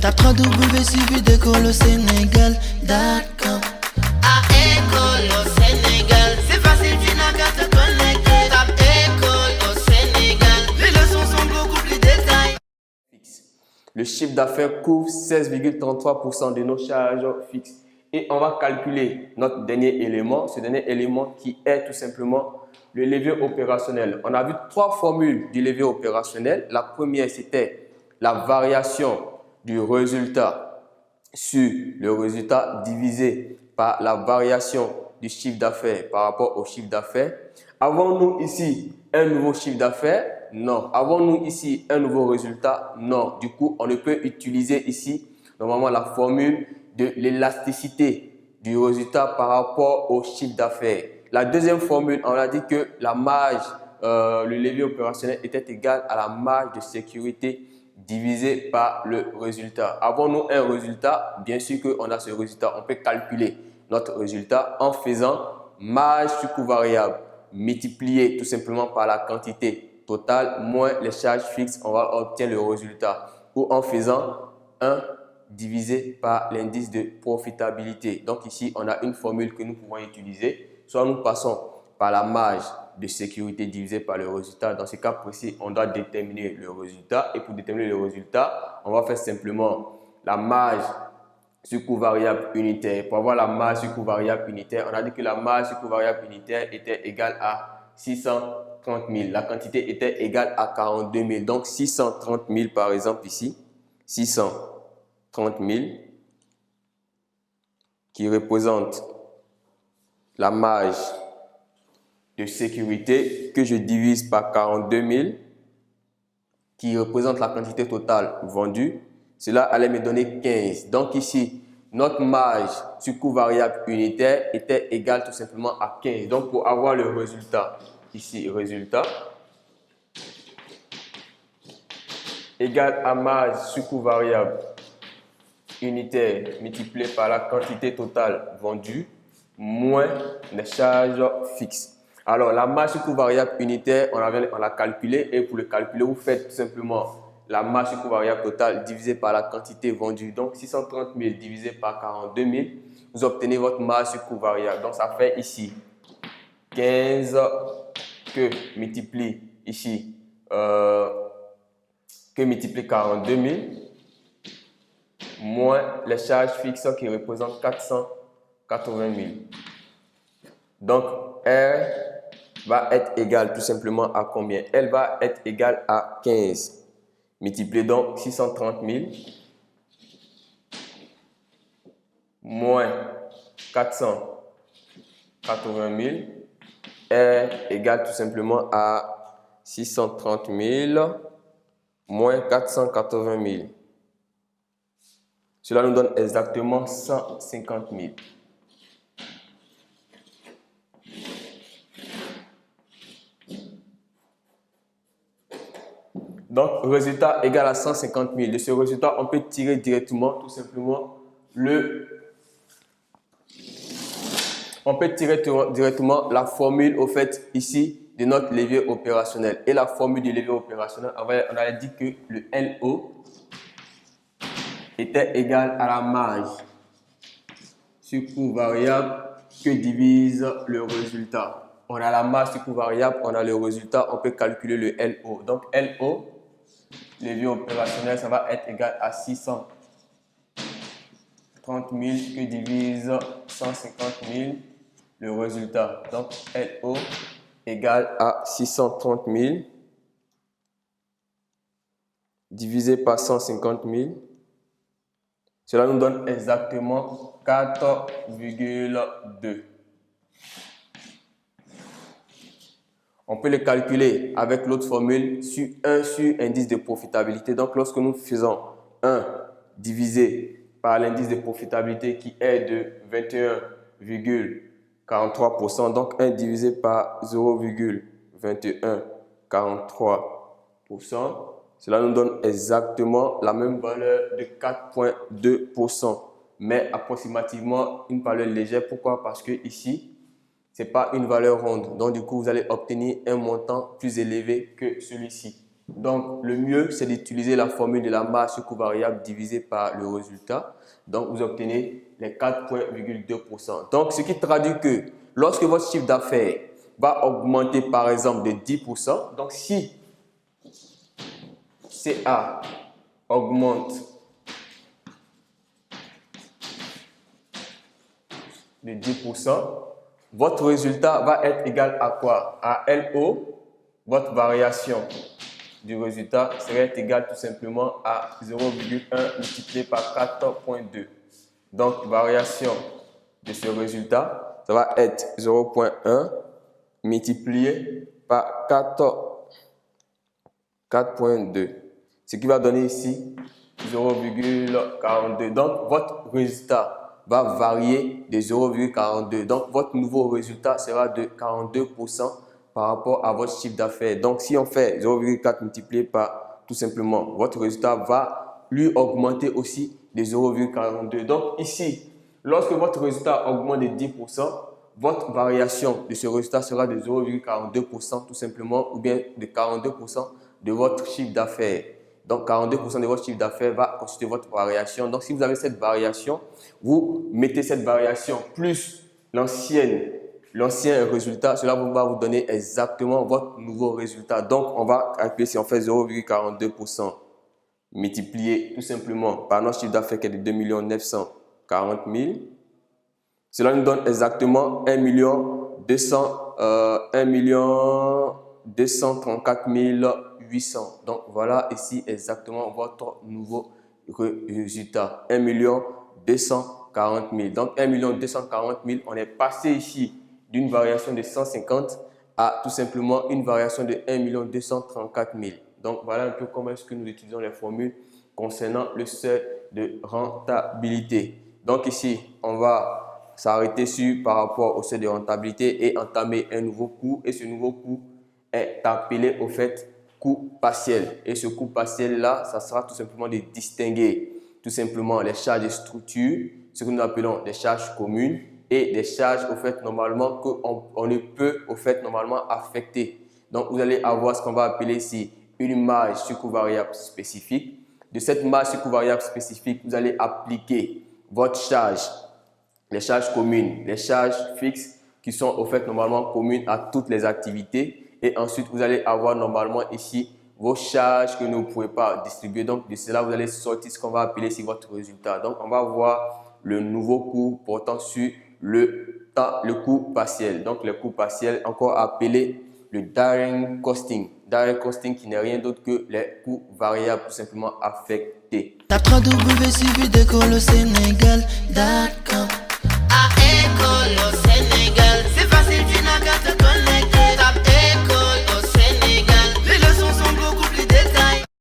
Tape www.suividécole-au-sénégal.com. À école au Sénégal, c'est facile, tu n'as qu'à te connecter. Tape école au Sénégal, les leçons sont beaucoup plus détaillées. Le chiffre d'affaires couvre 16,33% de nos charges fixes. Et on va calculer notre dernier élément, ce dernier élément qui est tout simplement le levier opérationnel. On a vu trois formules du levier opérationnel. La première, c'était la variation du résultat sur le résultat divisé par la variation du chiffre d'affaires par rapport au chiffre d'affaires. Avons-nous ici un nouveau chiffre d'affaires? Non. Avons-nous ici un nouveau résultat? Non. Du coup, on ne peut utiliser ici normalement la formule de l'élasticité du résultat par rapport au chiffre d'affaires. La deuxième formule, on a dit que la marge, le levier opérationnel était égal à la marge de sécurité divisé par le résultat. Avons-nous un résultat? Bien sûr qu'on a ce résultat. On peut calculer notre résultat en faisant marge sur coût variable multiplié tout simplement par la quantité totale moins les charges fixes. On va obtenir le résultat. Ou en faisant 1 divisé par l'indice de profitabilité. Donc ici, on a une formule que nous pouvons utiliser. Soit nous passons par la marge de sécurité divisée par le résultat. Dans ce cas précis, on doit déterminer le résultat. Et pour déterminer le résultat, on va faire simplement la marge sur coût variable unitaire. Pour avoir la marge sur coût variable unitaire, on a dit que la marge sur coût variable unitaire était égale à 630 000. La quantité était égale à 42 000. Donc 630 000 par exemple ici. 630 000 qui représente la marge de sécurité que je divise par 42 000 qui représente la quantité totale vendue. Cela allait me donner 15. Donc ici, notre marge sur coût variable unitaire était égale tout simplement à 15. Donc pour avoir le résultat, ici résultat, égal à marge sur coût variable unitaire multiplié par la quantité totale vendue moins les charges fixes. Alors, la marge sur coût variable unitaire, on l'a calculé et pour le calculer, vous faites tout simplement la marge sur coût variable totale divisée par la quantité vendue. Donc, 630 000 divisé par 42 000, vous obtenez votre marge sur coût variable. Donc, ça fait ici 15 que multiplie ici, que multiplie 42 000 moins les charges fixes qui représentent 480 000. Donc, R va être égale tout simplement à combien? Elle va être égale à 15. Multiplié donc 630 000 moins 480 000. R égale tout simplement à 630 000 moins 480 000. Cela nous donne exactement 150 000. Donc, résultat égal à 150 000. De ce résultat, on peut tirer directement, tout simplement, la formule, au fait, ici, de notre levier opérationnel. Et la formule du levier opérationnel, on a dit que le LO était égal à la marge sur coût variable que divise le résultat. On a la marge sur coût variable, on a le résultat, on peut calculer le LO. Donc, LO, levier opérationnel, ça va être égal à 630 000 que divise 150 000 le résultat. Donc, LO égale à 630 000 divisé par 150 000. Cela nous donne exactement 4,2. On peut le calculer avec l'autre formule sur 1 sur indice de profitabilité. Donc, lorsque nous faisons 1 divisé par l'indice de profitabilité qui est de 21,43%, donc 1 divisé par 0,2143%, cela nous donne exactement la même valeur de 4,2%, mais approximativement une valeur légère. Pourquoi? Parce que ici, ce n'est pas une valeur ronde. Donc, du coup, vous allez obtenir un montant plus élevé que celui-ci. Donc, le mieux, c'est d'utiliser la formule de la marge sur coût variable divisée par le résultat. Donc, vous obtenez les 4,2%. Donc, ce qui traduit que lorsque votre chiffre d'affaires va augmenter, par exemple, de 10%, donc si CA augmente de 10%, votre résultat va être égal à quoi? À LO, votre variation du résultat serait égale tout simplement à 0,1 multiplié par 4,2. Donc, variation de ce résultat, ça va être 0,1 multiplié par 4,2. Ce qui va donner ici 0,42. Donc, votre résultat va varier de 0,42. Donc, votre nouveau résultat sera de 42% par rapport à votre chiffre d'affaires. Donc, si on fait 0,4 multiplié par tout simplement, votre résultat va lui augmenter aussi de 0,42. Donc, ici, lorsque votre résultat augmente de 10%, votre variation de ce résultat sera de 0,42% tout simplement, ou bien de 42% de votre chiffre d'affaires. Donc, 42% de votre chiffre d'affaires va constituer votre variation. Donc, si vous avez cette variation, vous mettez cette variation plus l'ancien résultat, cela va vous donner exactement votre nouveau résultat. Donc, on va calculer si on fait 0,42% multiplié tout simplement par notre chiffre d'affaires qui est de 2 940 000. Cela nous donne exactement 1 234 800. Donc, voilà ici exactement votre nouveau résultat. 1 240 000. Donc, 1 240 000, on est passé ici d'une variation de 150 à tout simplement une variation de 1 234 000. Donc, voilà un peu comment est-ce que nous utilisons les formules concernant le seuil de rentabilité. Donc, ici, on va s'arrêter par rapport au seuil de rentabilité et entamer un nouveau coût. Et ce nouveau coût est appelé au fait coût partiel. Et ce coût partiel-là, ça sera tout simplement de distinguer tout simplement les charges de structure, ce que nous appelons des charges communes, et des charges au fait normalement qu'on ne peut au fait normalement affecter. Donc, vous allez avoir ce qu'on va appeler ici une marge sur coût variable spécifique. De cette marge sur coût variable spécifique, vous allez appliquer votre charge, les charges communes, les charges fixes qui sont au fait normalement communes à toutes les activités. Et ensuite, vous allez avoir normalement ici vos charges que vous ne pouvez pas distribuer. Donc, de cela, vous allez sortir ce qu'on va appeler ici votre résultat. Donc, on va voir le nouveau coût portant sur le coût partiel. Donc, le coût partiel, encore appelé le direct costing. Direct costing qui n'est rien d'autre que les coûts variables tout simplement affectés. Tape www.suividecolosénégal.com